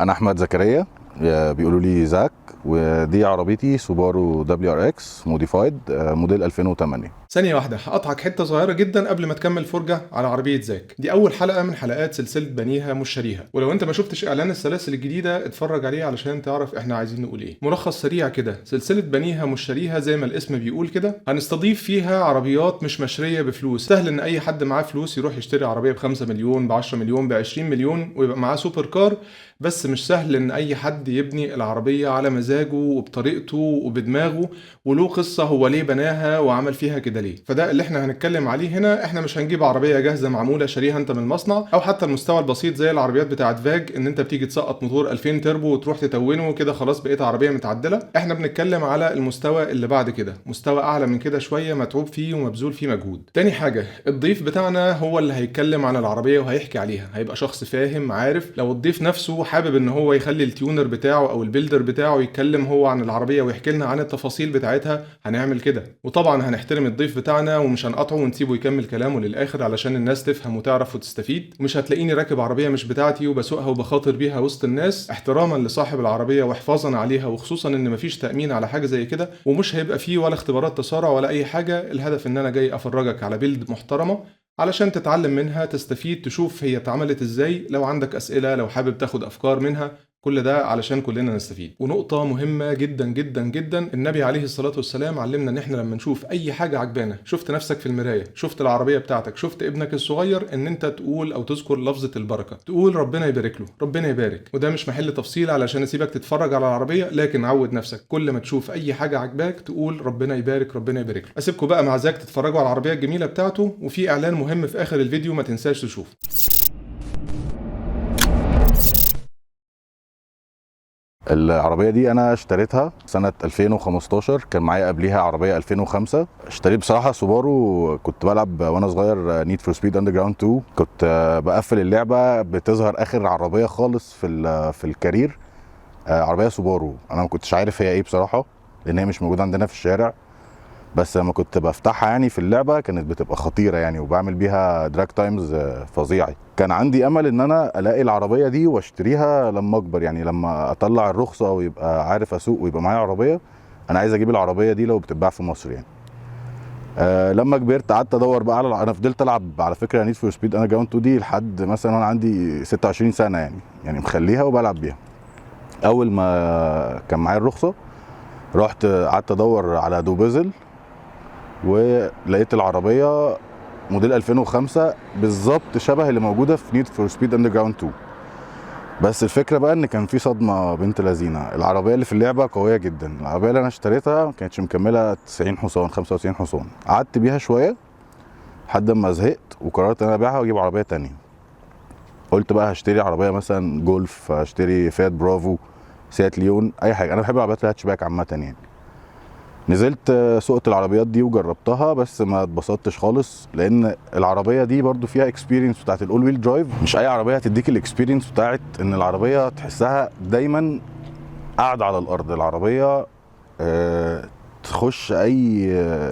انا احمد زكريا، بيقولوا لي زاك، ودي عربيتي سوبارو WRX موديفايد موديل 2008. ثانية واحدة هقطعك حتة صغيرة جدا قبل ما تكمل فرجة على عربية زاك. دي أول حلقة من حلقات سلسلة بنيها مش شاريها، ولو أنت ما شفتش إعلان السلاسل الجديدة اتفرج عليه علشان تعرف إحنا عايزين نقول إيه. ملخص سريع كده، سلسلة بنيها مش شاريها زي ما الاسم بيقول كده، هنستضيف فيها عربيات مش مشرية بفلوس. سهل إن أي حد معاه فلوس يروح يشتري عربية ب5 مليون، ب10 مليون، ب20 مليون ويبقى معاه سوبر كار، بس مش سهل إن أي حد يبني العربية على مزاجه وبطريقته وبدماغه وله قصة هو ليه بناها وعمل فيها كده ليه. فده اللي احنا هنتكلم عليه هنا. احنا مش هنجيب عربية جاهزة معمولة شاريها انت من المصنع، او حتى المستوى البسيط زي العربيات بتاعت فاج ان انت بتيجي تسقط موتور 2000 تربو وتروح تتونه كده خلاص بقيت عربية متعدلة. احنا بنتكلم على المستوى اللي بعد كده، مستوى اعلى من كده شوية، متعوب فيه ومبذول فيه مجهود. تاني حاجة، الضيف بتاعنا هو اللي هيتكلم عن العربية وهيحكي عليها، هيبقى شخص فاهم عارف. لو الضيف نفسه حابب ان هو يخلي التيونر بتاعه او البيلدر بتاعه يتكلم هو عن العربية ويحكي لنا عن التفاصيل بتاعتها، هنعمل كده. وطبعا هنحترم الضيف بتاعنا ومش هنقطعه ونسيبه يكمل كلامه للاخر علشان الناس تفهم وتعرف وتستفيد. مش هتلاقيني راكب عربيه مش بتاعتي وبسوقها وبخاطر بيها وسط الناس، احتراما لصاحب العربيه وحفاظا عليها، وخصوصا ان مفيش تامين على حاجه زي كده، ومش هيبقى فيه ولا اختبارات تسارع ولا اي حاجه. الهدف ان انا جاي افرجك على بيلد محترمه علشان تتعلم منها، تستفيد، تشوف هي اتعملت ازاي، لو عندك اسئله، لو حابب تاخد افكار منها، كل ده علشان كلنا نستفيد. ونقطة مهمة جدا جدا جدا، النبي عليه الصلاة والسلام علمنا ان احنا لما نشوف اي حاجة عجبانا، شفت نفسك في المراية، شفت العربية بتاعتك، شفت ابنك الصغير، ان انت تقول او تذكر لفظة البركة، تقول ربنا يبارك له، ربنا يبارك. وده مش محل تفصيل علشان اسيبك تتفرج على العربية، لكن عود نفسك كل ما تشوف اي حاجة عجباك تقول ربنا يبارك، ربنا يبارك له. اسيبكم بقى مع زاك تتفرجوا على العربية الجميلة بتاعته، وفي اعلان مهم في اخر الفيديو ما تنساش تشوف. العربية دي أنا اشتريتها سنة 2015، كان معايا قبليها عربية 2005. اشتريت بصراحة سوبارو، كنت بلعب وأنا صغير نيد فور سبيد أندرجراوند 2، كنت بقفل اللعبة بتظهر آخر عربية خالص في الكارير عربية سوبارو. أنا ما كنتش عارف هي إيه بصراحة، لأن هي مش موجودة عندنا في الشارع، بس لما كنت بفتحها يعني في اللعبه كانت بتبقى خطيره يعني، وبعمل بيها دراج تايمز فظيعه. كان عندي امل ان انا الاقي العربيه دي واشتريها لما اكبر، يعني لما اطلع الرخصه ويبقى عارف اسوق ويبقى معايا عربيه. انا عايز اجيب العربيه دي لو بتتباع في مصر يعني. لما كبرت قعدت ادور بقى انا فضلت العب على فكره نيد فور سبيد انا جراوند 2 دي لحد مثلا وانا عندي 26 سنه يعني مخليها وبلعب بيها. اول ما كان معايا الرخصه رحت قعدت ادور على دوبيزل، ولقيت العربيه موديل 2005 بالظبط شبه اللي موجوده في نيد فور سبيد اندرجراوند 2. بس الفكره بقى ان كان في صدمه بنت لذينه. العربيه اللي في اللعبه قويه جدا، العربيه اللي انا اشتريتها ما كانتش مكمله 90 حصان 95 حصان. قعدت بيها شويه لحد ما زهقت وقررت ان انا ابيعها واجيب عربيه تانية. قلت بقى هشتري عربيه مثلا جولف، هشتري فيات برافو، سيات ليون، اي حاجه. انا بحب العربيات الهاتشباك عامه يعني. نزلت سوقت العربيات دي وجربتها، بس ما اتبسطتش خالص، لان العربيه دي برضو فيها اكسبيرينس بتاعت الاول ويل درايف. مش اي عربيه هتديك الاكسبيرينس بتاعت ان العربيه تحسها دايما قاعده على الارض. العربيه تخش اي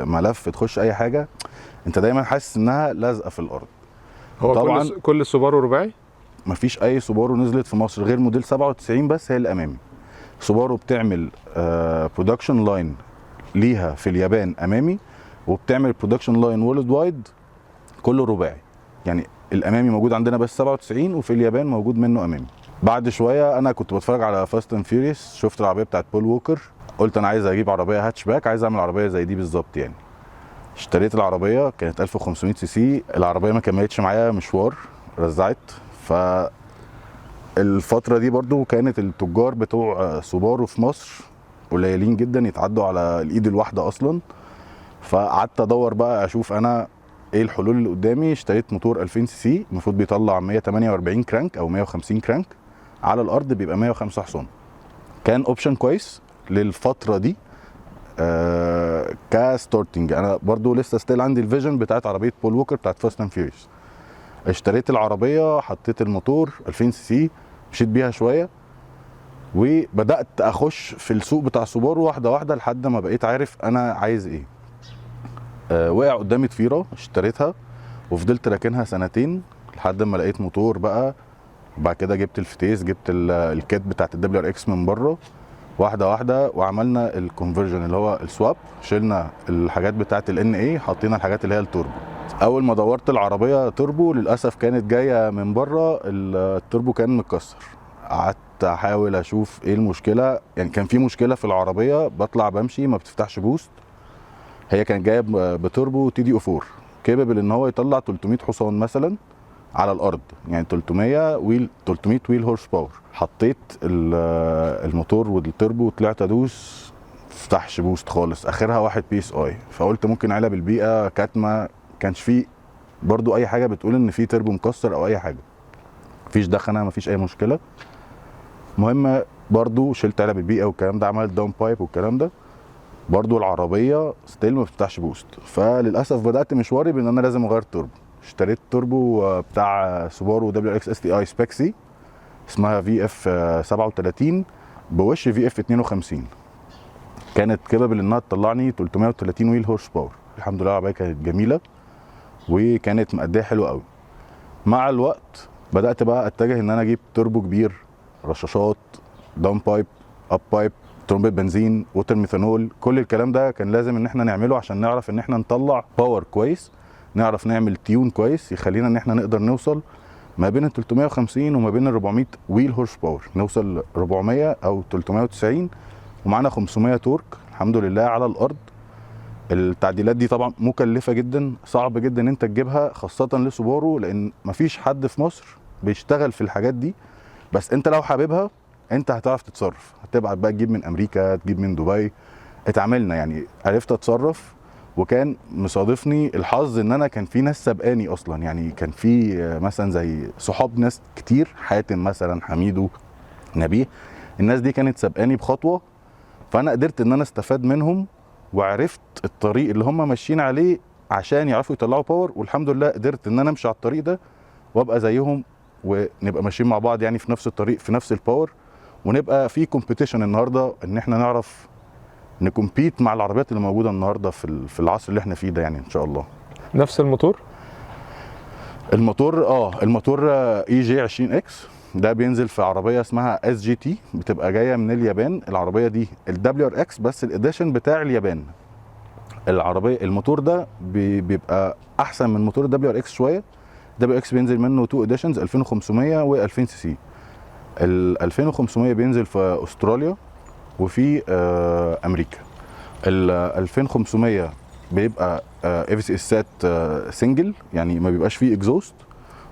ملف، تخش اي حاجه، انت دايما حاسس انها لازقه في الارض. هو طبعا كل السوبارو رباعي؟ مفيش اي سوبارو نزلت في مصر غير موديل 97 بس هي الامامي. سوبارو بتعمل برودكشن لاين ليها في اليابان امامي، وبتعمل برودكشن لاين وورلد وايد كله رباعي. يعني الامامي موجود عندنا بس 97، وفي اليابان موجود منه امامي. بعد شويه انا كنت بتفرج على فاست اند فيوريوس، شفت العربيه بتاعت بول ووكر، قلت انا عايز اجيب عربيه هاتشباك، عايز اعمل عربيه زي دي بالظبط يعني. اشتريت العربيه، كانت 1500 سي سي. العربيه ما كملتش معايا مشوار، رزعت. فالفتره دي برضو كانت التجار بتوع سوبارو في مصر قليلين جدا، يتعدوا على الايد الواحده اصلا. فقعدت ادور بقى اشوف انا ايه الحلول اللي قدامي. اشتريت موتور 2000 سي سي، المفروض بيطلع 148 كرانك او 150 كرانك، على الارض بيبقى 105 حصان. كان اوبشن كويس للفتره دي كستارتنج. انا برضو لسه ستيل عندي الفيجن بتاعت عربيه بول ووكر بتاعت فاست اند فيوريوس. اشتريت العربيه، حطيت الموتور 2000 سي سي، مشيت بيها شويه، وبدات اخش في السوق بتاع سوبارو واحده واحده لحد ما بقيت عارف انا عايز ايه. وقع قدامي طفيره، اشتريتها وفضلت راكنها سنتين لحد ما لقيت موتور بقى وبعد كده جبت الفتيس، جبت الكيت بتاعت الدبليو ار اكس من بره واحده واحده، وعملنا الكونفرجن اللي هو السواب. شلنا الحاجات بتاعت الان اي، حطينا الحاجات اللي هي التوربو. اول ما دورت العربيه توربو للاسف كانت جايه من بره التوربو كان متكسر. قعدت احاول اشوف ايه المشكله، يعني كان في مشكله في العربيه، بطلع بمشي ما بتفتحش بوست. هي كانت جايه بتوربو تي دي او 4 كيبل ان هو يطلع 300 حصان مثلا على الارض، يعني 300 ويل هورس باور. حطيت الموتور والتربو وطلعت ادوس، فتحش بوست خالص، اخرها 1 بي اس اي. فقلت ممكن علب البيئه كاتمه، كانش فيه برضو اي حاجه بتقول ان في تربو مكسر او اي حاجه، مفيش دخنه، مفيش اي مشكله. المهم برضو شلت علب البيئه والكلام ده، عملت داون بايب والكلام ده، برضو العربيه ستيل ما بتفتحش بوست. فللاسف بدات مشواري بان انا لازم اغير توربو. اشتريت توربو بتاع سوبارو دبليو اكس اس تي اي سبيكسي، اسمها في اف 37 بوش في اف 52. كانت كابابل انها تطلعني 330 ويل هورس باور. الحمد لله العربيه كانت جميله وكانت مأديه حلوه قوي. مع الوقت بدات بقى اتجه ان انا اجيب توربو كبير، رشاشات، داون بايب، اب بايب، ترومبه بنزين، ووتر ميثانول. كل الكلام ده كان لازم ان احنا نعمله عشان نعرف ان احنا نطلع باور كويس، نعرف نعمل تيون كويس يخلينا ان احنا نقدر نوصل ما بين ال 350 وما بين ال 400 ويل هورس باور، نوصل 400 او 390 ومعانا 500 تورك الحمد لله على الارض. التعديلات دي طبعا مكلفه جدا، صعب جدا ان انت تجيبها خاصه لسوبارو، لان مفيش حد في مصر بيشتغل في الحاجات دي. بس انت لو حاببها انت هتعرف تتصرف، هتبعت بقى تجيب من امريكا، تجيب من دبي. اتعاملنا يعني، عرفت اتصرف. وكان مصادفني الحظ ان انا كان في ناس سبقاني اصلا، يعني كان في مثلا زي صحاب ناس كتير، حاتم مثلا، حميدو، نبيه. الناس دي كانت سبقاني بخطوه، فانا قدرت ان انا استفاد منهم وعرفت الطريق اللي هم ماشيين عليه عشان يعرفوا يطلعوا باور. والحمد لله قدرت ان انا امشي على الطريق ده وابقى زيهم، ونبقى ماشيين مع بعض يعني في نفس الطريق في نفس الباور، ونبقى في كومبيتيشن النهارده ان احنا نعرف نكمبيت مع العربيات اللي موجوده النهارده في العصر اللي احنا فيه ده، يعني ان شاء الله. نفس الموتور؟ الموتور اي جي 20 اكس ده بينزل في عربيه اسمها اس جي تي، بتبقى جايه من اليابان. العربيه دي الدبليو ار اكس بس الاديشن بتاع اليابان. العربيه الموتور ده بيبقى احسن من موتور الدبليو ار اكس شويه. الدبليو ار اكس بينزل منه تو اديشنز 2500 و2000 سي سي. ال 2500 بينزل في استراليا وفي امريكا. ال 2500 بيبقى اي في سي اسات سنجل، يعني ما بيبقاش فيه اكزوست.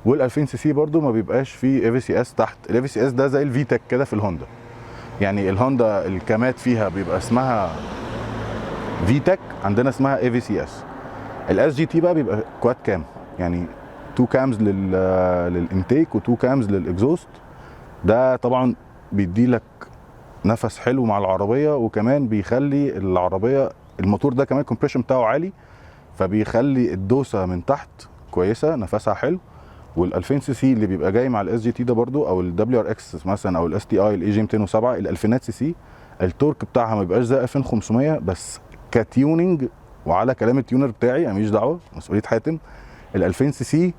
وال 2000 سي سي برده ما بيبقاش فيه اي في سي اس تحت. الاي في سي اس ده زي الفيتك كده في الهوندا، يعني الهوندا الكامات فيها بيبقى اسمها فيتك، عندنا اسمها اي في سي اس. الاس جي تي بقى بيبقى كواد كام، يعني 2 كامز للانتيك و2 كامز للاكزوست. ده طبعا بيدي لك نفس حلو مع العربيه، وكمان بيخلي العربيه الموتور ده كمان الكومبريشن بتاعه عالي، فبيخلي الدوسه من تحت كويسه، نفسها حلو. وال 2000 سي سي اللي بيبقى جاي مع الاس جي تي ده برده، او الدبليو ار اكس مثلا، او الاس تي اي الاي جي 207 ال 2000 سي سي، التورك بتاعها ما بيبقاش زي 2500 بس كتيوننج. وعلى كلام التيونر بتاعي انا ماليش دعوه، مسؤوليه حاتم. ال 2000 سي سي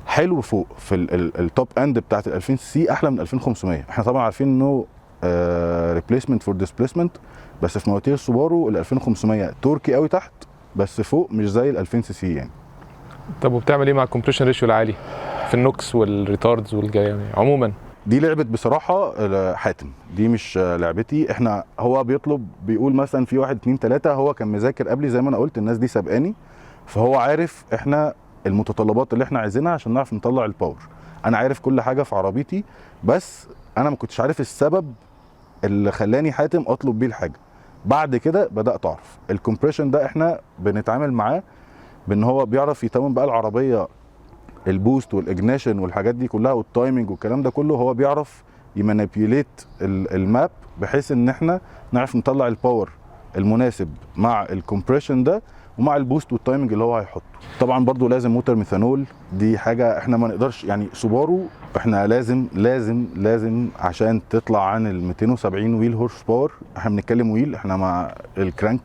حلو فوق في التوب اند بتاعت ال 2000 سي سي، احلى من 2500. احنا طبعا عارفين انه ريبليسمنت فور ديسبيسمنت، بس في مواتير السوبارو ال 2500 تركي قوي تحت، بس فوق مش زي ال 2000 سي سي يعني. طب وبتعمل ايه مع الكومبريشن ريشيو العالي في النوكس والريتاردز والجايه يعني عموما؟ دي لعبه بصراحه حاتم، دي مش لعبتي. احنا هو بيطلب، بيقول مثلا في 1 2 3، هو كان مذاكر قبلي زي ما انا قلت، الناس دي سابقاني، فهو عارف احنا المتطلبات اللي احنا عايزينها عشان نعرف نطلع الباور. انا عارف كل حاجه في عربيتي، بس انا ما كنتش عارف السبب اللي خلاني حاتم اطلب بيه الحاجه. بعد كده بدات اعرف الكومبريشن ده احنا بنتعامل معاه بان هو بيعرف يتون بقى العربيه، البوست والاجنيشن والحاجات دي كلها والتايمنج والكلام ده كله، هو بيعرف يمانيبيوليت الماب بحيث ان احنا نعرف نطلع الباور المناسب مع الكومبريشن ده ومع البوست والتايمنج اللي هو هيحطه. طبعا برضو لازم موتور ميثانول، دي حاجه احنا ما نقدرش، يعني سوبارو احنا لازم عشان تطلع عن ال 270 ويل هورس باور. احنا بنتكلم ويل، احنا مع الكرانك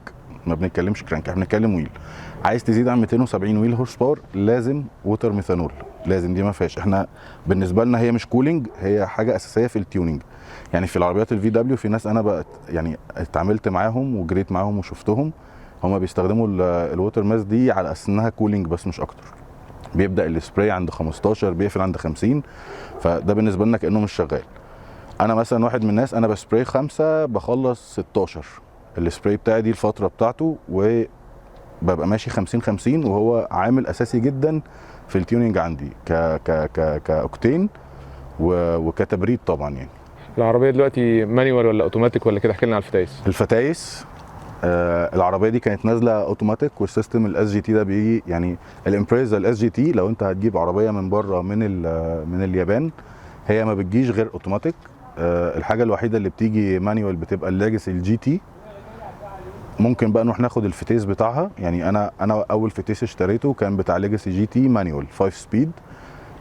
ما بنتكلمش كرانك، احنا بنتكلم ويل. عايز تزيد عن 270 ويل هورس باور لازم ووتر ميثانول، لازم، دي ما فيهاش. احنا بالنسبه لنا هي مش كولينج، هي حاجه اساسيه في التيوننج. يعني في العربيات الفي دبليو في ناس انا بقى يعني اتعاملت معاهم وجريت معاهم وشفتهم، هما بيستخدموا الووتر ماس دي على اساس انها كولينج بس مش اكتر. بيبدا السبراي عند 15 بيقفل عند 50، فده بالنسبه لنا كانه مش شغال. انا مثلا واحد من الناس انا بسبراي 5 بخلص 16 السبراي بتاعي، دي الفتره بتاعته، وببقى ماشي 50 وهو عامل اساسي جدا في التيوننج عندي كاوكتين وكتبريد طبعا. يعني العربيه دلوقتي مانيوال ولا اوتوماتيك ولا كده؟ احكي لنا على الفتايس. الفتايس العربيه دي كانت نازله اوتوماتيك، والسيستم الاس جي تي ده بيجي، يعني الامبريزا الاس جي تي لو انت هتجيب عربيه من بره من اليابان هي ما بتجيش غير اوتوماتيك. الحاجه الوحيده اللي بتيجي مانيوال بتبقى الليجاسي الجي تي. ممكن بقى نروح ناخد الفتيس بتاعها. يعني انا اول فتيس اشتريته كان بتاع ليجاسي جي تي مانيوال 5 سبيد.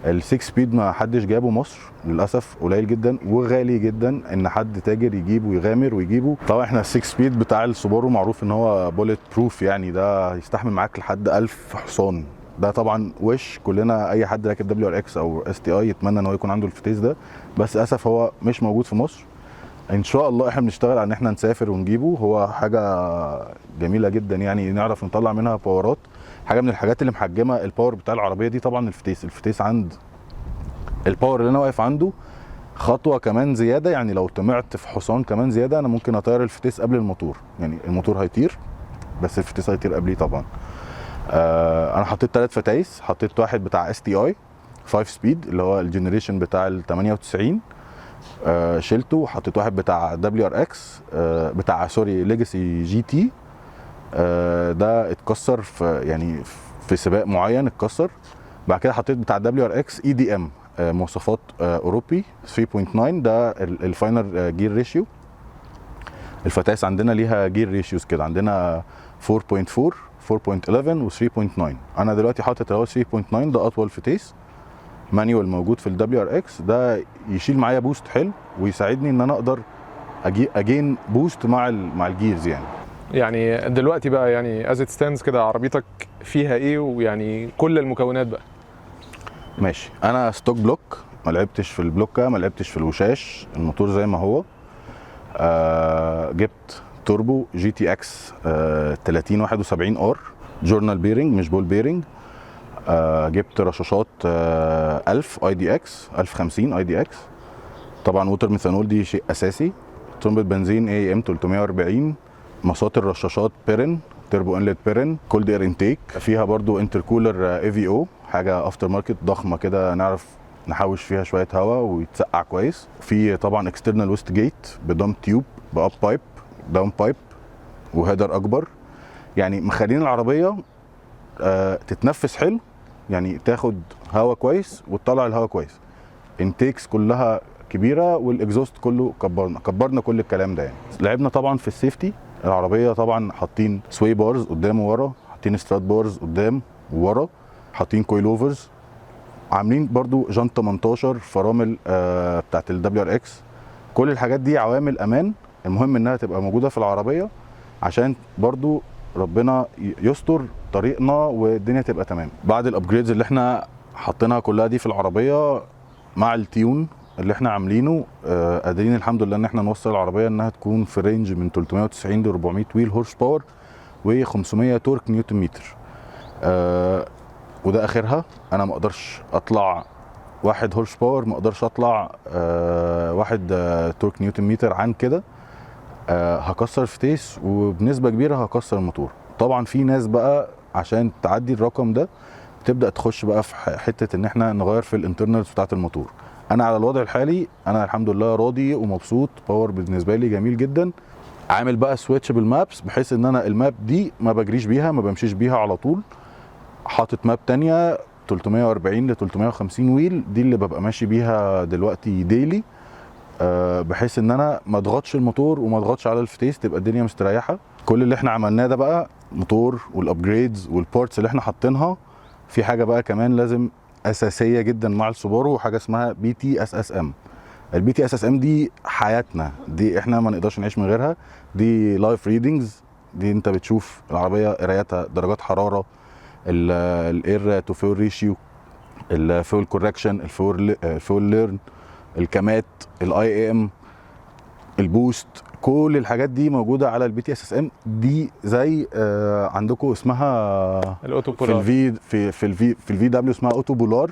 ال6 سبيد ما حدش جابه مصر للاسف، قليل جدا وغالي جدا ان حد تاجر يجيبه ويغامر ويجيبه. طبعا احنا ال6 سبيد بتاع السوبارو معروف ان هو بوليت بروف، يعني ده يستحمل معاك لحد 1000 حصان. ده طبعا وش كلنا اي حد راكب دبليو ار اكس او اس تي اي يتمنى ان هو يكون عنده الفتيس ده، بس للاسف هو مش موجود في مصر. ان شاء الله احنا بنشتغل على ان احنا نسافر ونجيبه. هو حاجه جميله جدا، يعني نعرف نطلع منها باورات. حاجه من الحاجات اللي محجمه الباور بتاع العربيه دي طبعا الفتيس عند الباور اللي انا واقف عنده خطوه كمان زياده. يعني لو طمعت في حصان كمان زياده انا ممكن اطير الفتيس قبل الموتور. يعني الموتور هيطير بس الفتيس هيطير قبليه طبعا. انا حطيت 3 فتايس. حطيت واحد بتاع اس تي اي 5 سبيد اللي هو الجنريشن بتاع ال 98، شلته. وحطيت واحد بتاع دبليو ار اكس بتاع ليجاسي جي تي، ده اتكسر في سباق معين اتكسر. بعد كده حطيت بتاع دبليو ار اكس اي دي ام مواصفات اوروبي 3.9، ده الفاينل جير ريشيو. الفتايس عندنا ليها جير ريشيوز كده، عندنا 4.4 4.11 و 3.9. انا دلوقتي حاطط اللي هو 3.9 ده اطول فتيس مانيوال موجود في الدبليو ار اكس. ده يشيل معايا بوست حلو ويساعدني ان انا اقدر اجين بوست مع الجيرز. يعني دلوقتي بقى يعني از ات ستاندز كده عربيتك فيها ايه، ويعني كل المكونات بقى؟ ماشي. انا ستوك بلوك، ما لعبتش في البلوكه، ما لعبتش في الوشاش، الموتور زي ما هو. جبت توربو جي تي اكس 3071 ار جورنال بيرنج مش بول بيرنج. جبت رشاشات 1000 اي دي اكس 1050 اي دي اكس. طبعا ووتر ميثانول دي شيء اساسي. طرمبة بنزين اي ام 340. مساطر رشاشات بيرن تربو انلت بيرن كولد اير انتيك. فيها برضو انتركولر اي في او، حاجه افتر ماركت ضخمه كده نعرف نحوش فيها شويه هواء ويتسقع كويس. في طبعا اكسترنال ويست جيت بدام تيوب باب بايب داون بايب وهيدر اكبر. يعني مخلين العربيه تتنفس حلو، يعني تاخد هواء كويس وتطلع الهواء كويس. انتيكس كلها كبيره والاكزوست كله كبرنا كل الكلام ده. يعني لعبنا طبعا في السيفتي. العربيه طبعا حاطين سوي بارز قدام وورا، حاطين سترات بارز قدام وورا، حاطين كويل اوفرز، عاملين برضو جانت 18 فرامل بتاعت الدبليو ار اكس. كل الحاجات دي عوامل امان، المهم انها تبقى موجوده في العربيه عشان برضو ربنا يستر طريقنا والدنيا تبقى تمام. بعد الابجريدز اللي احنا حاطينها كلها دي في العربيه مع التيون اللي احنا عاملينه، قادرين الحمد لله ان احنا نوصل العربيه انها تكون في رينج من 390 ل 400 ويل هورس باور و500 تورك نيوتن متر. وده اخرها. انا ما اقدرش اطلع 1 هورس باور، ما اقدرش اطلع 1 تورك نيوتن متر عن كده. هكسر فتيس وبنسبه كبيره هكسر الموتور. طبعا في ناس بقى عشان تعدي الرقم ده تبدا تخش بقى في حته ان احنا نغير في الانترنالز بتاعه الموتور. انا على الوضع الحالي انا الحمد لله راضي ومبسوط. باور بالنسبه لي جميل جدا. عامل بقى سويتش بالمابس بحيث ان انا الماب دي ما بجريش بيها، ما بمشيش بيها على طول. حاطط ماب تانية 340 ل 350 ويل، دي اللي ببقى ماشي بيها دلوقتي ديلي، بحيث ان انا ما اضغطش الموتور وما اضغطش على الفتيس، تبقى الدنيا مستريحه. كل اللي احنا عملناه ده بقى موتور والابجريدز والبارتس اللي احنا حاطينها. في حاجه بقى كمان لازم اساسيه جدا مع السوبارو، حاجه اسمها بي تي اس اس ام. البي تي اس اس ام دي حياتنا، دي احنا ما نقدرش نعيش من غيرها. دي لايف ريدنجز دي انت بتشوف العربيه قرايتها، درجات حراره، الاير تو فيول ريشيو، الفيول كوركشن، الفيول ليرن، الكامات، الاي ام، البوست، كل الحاجات دي موجوده على البي تي اس اس ام. دي زي عندكم اسمها الاوتو في بولار. الفي في الفي دبليو اسمها اوتو بولار،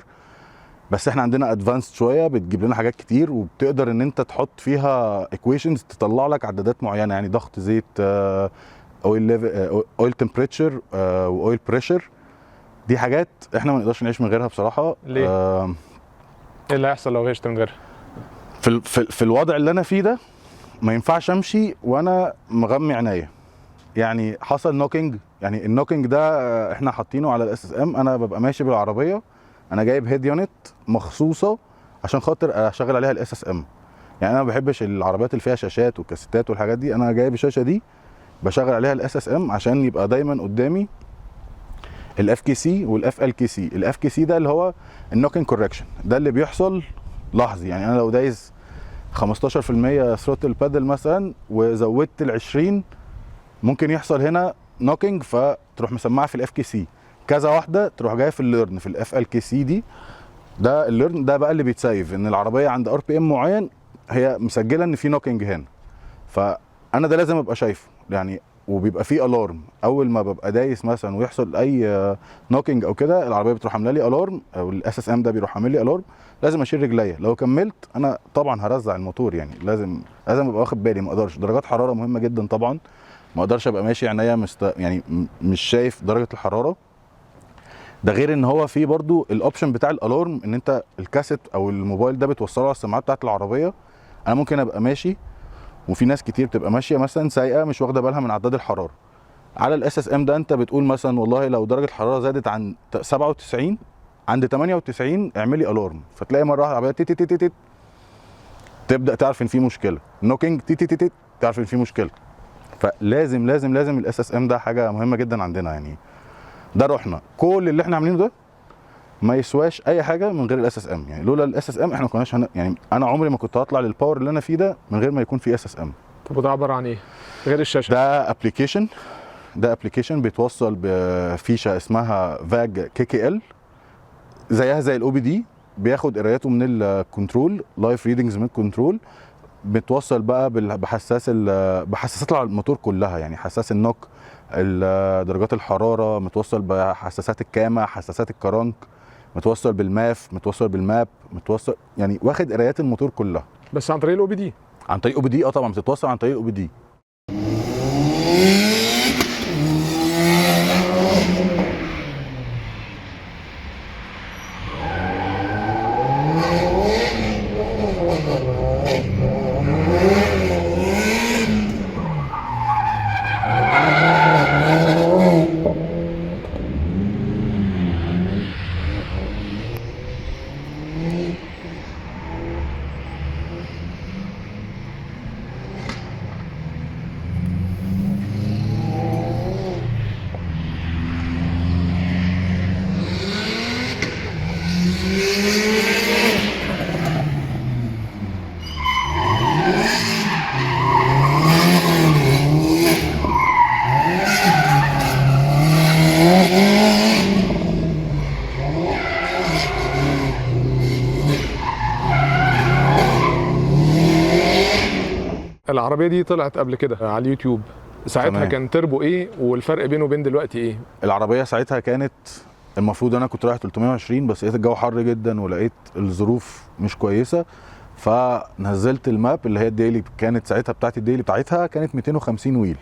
بس احنا عندنا ادفانسد شويه، بتجيب لنا حاجات كتير وبتقدر ان انت تحط فيها ايكويشنز تطلع لك عدادات معينه، يعني ضغط زيت، اويل تمبريتشر، واويل بريشر. دي حاجات احنا ما نقدرش نعيش من غيرها بصراحه. ليه؟ ايه اللي هيحصل لو عشت من غيرها؟ في الوضع اللي انا فيه ده ما ينفعش امشي وانا مغمي عينيا. يعني حصل نوكينج، يعني النوكينج ده احنا حاطينه على الاس اس ام. انا ببقى ماشي بالعربيه، انا جايب هيد يونت مخصوصه عشان خاطر اشغل عليها الاس اس ام. يعني انا ما بحبش العربيات اللي فيها شاشات وكاسيتات والحاجات دي، انا جايب الشاشه دي بشغل عليها الاس اس ام عشان يبقى دايما قدامي الاف كي سي والاف ال كي سي. الاف كي سي ده اللي هو النوكينج كوركشن، ده اللي بيحصل لحظي. يعني انا لو دايس 15% ثروتل بادل مثلا وزودت ال20، ممكن يحصل هنا نوكينج فتروح مسمعه في الاف كي سي كذا واحده، تروح جايه في الليرن في الاف ال كي سي دي. ده الليرن ده بقى اللي بيتسيف ان العربيه عند ار بي ام معين هي مسجله ان في نوكينج هنا، فانا ده لازم ابقى شايفه يعني. وبيبقى فيه الارم اول ما ببقى دايس مثلا ويحصل اي نوكينج او كده، العربيه بتروح عامله لي الارم، او الاس اس ام ده بيروح عامل لي الارم. لازم اشيل رجليا، لو كملت انا طبعا هرزع الموتور. يعني لازم ابقى واخد بالي، ما اقدرش. درجات حراره مهمه جدا طبعا، ما اقدرش ابقى ماشي عينيا يعني مش شايف درجه الحراره. ده غير ان هو في برضو الاوبشن بتاع الالارم، ان انت الكاسيت او الموبايل ده بتوصله على السماعات بتاعت العربيه. انا ممكن ابقى ماشي، وفي ناس كتير بتبقى ماشيه مثلا سايقه مش واخده بالها من عداد الحراره. على الاس اس ام ده انت بتقول مثلا والله لو درجه الحراره زادت عن 97، عند 98 اعملي الارم، فتلاقي مره واحده العربيه تي تي تي تي، تبدا تعرف ان في مشكله. نوكينج تي تي تي تي، تعرف ان في مشكله. فلازم لازم لازم الاس اس ام ده حاجه مهمه جدا عندنا. يعني ده روحنا، كل اللي احنا عاملينه ده ما يسواش اي حاجه من غير الاس اس ام. يعني لولا الاس اس ام احنا ما كناش يعني انا عمري ما كنت هطلع للباور اللي انا فيه ده من غير ما يكون في اس اس ام. طب وده عباره عن ايه غير الشاشه؟ ده ابلكيشن بيتوصل بفيشه اسمها فاج كي كي ال، زيها زي الاو بي دي، بياخد قراياته من الكنترول، لايف ريدنجز من الكنترول، بتوصل بقى بحساسات الموتور كلها. يعني حساس النوك، درجات الحراره، متوصل بحساسات الكامه، حساسات الكرنك، متوصل بالماف، متوصل بالماب، متوصل يعني واخد قرايات الموتور كلها. بس عن طريق الاو بي دي؟ عن طريق او بي دي، طبعا بتتوصل عن طريق الاو بي دي. العربيه دي طلعت قبل كده على اليوتيوب، ساعتها تمام. كان تربو ايه والفرق بينه وبين دلوقتي ايه؟ العربيه ساعتها كانت المفروض انا كنت رايح 320، بس لقيت الجو حر جدا ولقيت الظروف مش كويسه، فنزلت الماب اللي هي الديلي. كانت ساعتها بتاعتي الديلي بتاعتها كانت 250 ويل.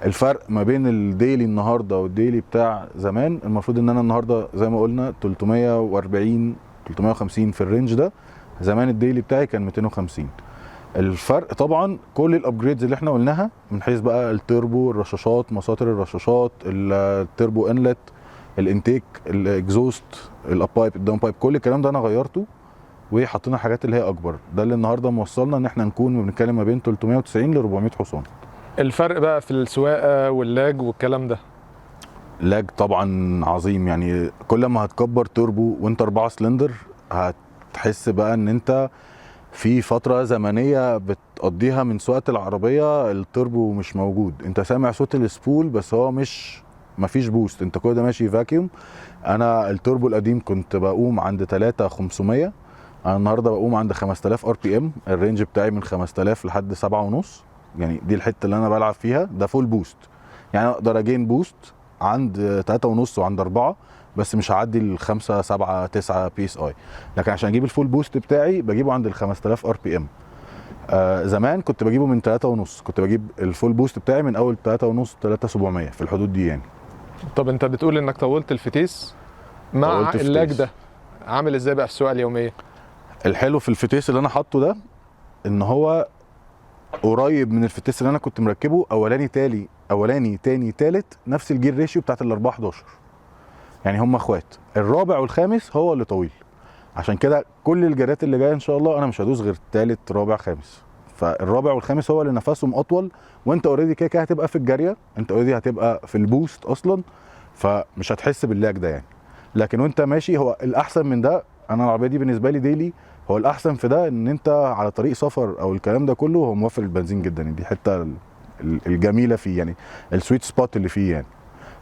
الفرق ما بين الديلي النهارده والديلي بتاع زمان، المفروض ان انا النهارده زي ما قلنا 340 350 في الرينج ده. زمان الديلي بتاعي كان 250. الفرق طبعا كل الابجريدز اللي احنا قلناها، من حيث بقى التربو، الرشاشات، مساطر الرشاشات، التربو انلت، الانتيك، الاكزوست، الابايب، الداون بايب، كل الكلام ده انا غيرته وحطينا حاجات اللي هي اكبر. ده اللي النهارده موصلنا ان احنا نكون بنتكلم ما بين 390 ل 400 حصان. الفرق بقى في السواقه واللاج والكلام ده؟ لاج طبعا عظيم. يعني كل ما هتكبر توربو وانت 4 سلندر هتحس بقى ان انت في فتره زمنيه بتقضيها من سواقه العربيه التربو مش موجود، انت سامع صوت السبول بس هو مفيش بوست، انت كل ده ماشي فاكيوم. انا التوربو القديم كنت بقوم عند 3500، انا النهارده بقوم عند 5000 ار بي ام، الرينج بتاعي من 5000 لحد 7.5، يعني دي الحته اللي انا بلعب فيها، ده فول بوست. يعني اقدر اجين بوست عند 3.5 وعند 4، بس مش هعدي ال 5 7 9 بي اس اي. لكن عشان اجيب الفول بوست بتاعي بجيبه عند ال 5000 ار بي ام. زمان كنت بجيبه من 3.5، كنت بجيب الفول بوست بتاعي من اول 3.5 3700 في الحدود دي يعني. طب انت بتقول انك طولت الفتيس مع طولت اللاج فتيس. ده، عامل ازاي بقى في السواقه اليوميه؟ الحلو في الفتيس اللي انا حاطه ده ان هو قريب من الفتيس اللي انا كنت مركبه اولاني تاني تالت، نفس الجير ريشيو بتاعت الاربعه 11، يعني هم اخوات. الرابع والخامس هو اللي طويل، عشان كده كل الجرات اللي جايه ان شاء الله انا مش هدوس غير تالت رابع خامس. فالرابع والخامس هو اللي نفسهم اطول، وانت اوريدي كده كده هتبقى في الجاريه، انت اوريدي هتبقى في البوست اصلا، فمش هتحس باللاج ده يعني. لكن وانت ماشي هو الاحسن من ده، انا العربيه دي بالنسبه لي ديلي، هو الاحسن في ده ان انت على طريق سفر او الكلام ده كله هو موفر البنزين جدا، يعني دي الحته الجميله فيه يعني، السويت سبوت اللي فيه يعني.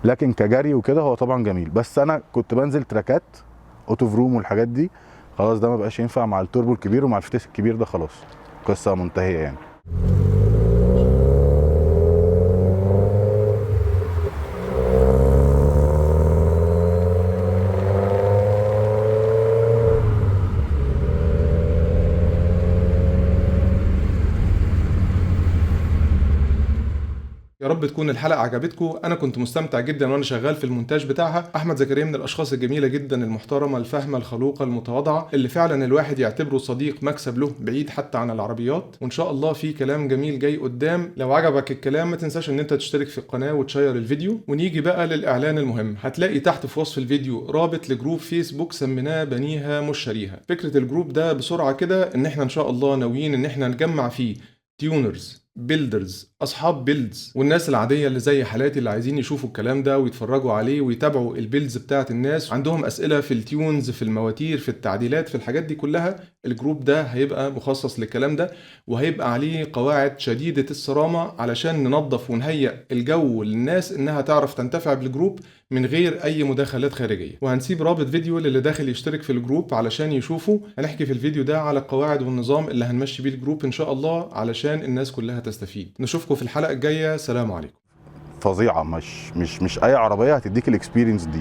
لكن كجري وكده هو طبعا جميل، بس انا كنت بنزل تراكات اوتو فروم والحاجات دي، خلاص ده ما بقاش ينفع مع التوربو الكبير ومع الفتيس الكبير ده، خلاص قصه منتهيه يعني. يا رب تكون الحلقة عجبتكم، أنا كنت مستمتع جدا وأنا شغال في المونتاج بتاعها. أحمد زكريا من الأشخاص الجميلة جدا، المحترمة الفاهمة الخلوقة المتواضعة، اللي فعلا الواحد يعتبره صديق مكسب له بعيد حتى عن العربيات. وإن شاء الله في كلام جميل جاي قدام. لو عجبك الكلام ما تنساش إن أنت تشترك في القناة وتشير الفيديو. ونيجي بقى للإعلان المهم، هتلاقي تحت في وصف الفيديو رابط لجروب فيسبوك سميناه بنيها مش شاريها. فكرة الجروب ده بسرعة كده إن إحنا إن شاء الله ناويين إن إحنا نجمع فيه تيونرز، بيلدرز، اصحاب بيلدز، والناس العاديه اللي زي حالاتي اللي عايزين يشوفوا الكلام ده ويتفرجوا عليه ويتابعوا البيلدز بتاعت الناس، عندهم اسئله في التيونز، في المواتير، في التعديلات، في الحاجات دي كلها. الجروب ده هيبقى مخصص للكلام ده، وهيبقى عليه قواعد شديده الصرامه علشان ننظف ونهيئ الجو للناس انها تعرف تنتفع بالجروب من غير اي مداخلات خارجيه. وهنسيب رابط فيديو للي داخل يشترك في الجروب علشان يشوفوا. هنحكي في الفيديو ده على القواعد والنظام اللي هنمشي بيه الجروب ان شاء الله علشان الناس كلها تستفيد. نشوفكم في الحلقه الجايه، سلام عليكم. فظيعه، مش اي عربيه هتديك الاكسبيرينس دي.